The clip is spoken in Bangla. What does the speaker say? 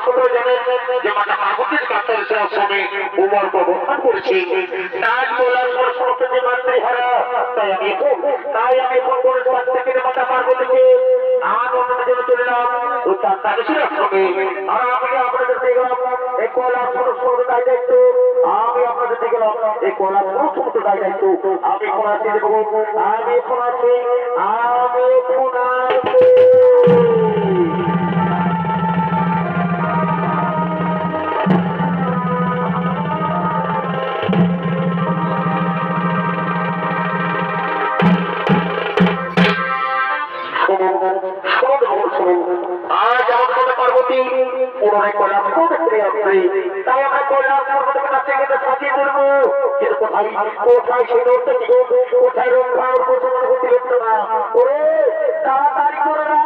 সবাই জানেন যে মাতা পার্বতীর কাছে সে আশ্রমে উমার প্রবর্তন করেছে। তার বলার পর সরস্বতী মাতৃহারা তাই আমি ফোন করে থেকে মাতা পার্বতীকে আনন্দের জন্য চলে এলাম ও তার তাদের আশ্রমে। আর আমি আপনাদের দেখলাম এই কলা সমস্ত দায় দায়িত্ব আমি আপনাদের দেখলাম এই কলা সমস্ত দায় দায়িত্ব আমি এখন আছি দেবো আমি এখন আছি আমি এখন আছি। আজ আমাদের পার্বতী পুনরায় কল্যাণ করতে আসবে, তাই আমরা কল্যাণ পর্বতের কাছে গেলে সাজিয়ে ধরবো। কিন্তু কোথায় কোথায় সেই রোডটা কি কোথায় রক্ষা করতে না ওরে তাড়াতাড়ি করে না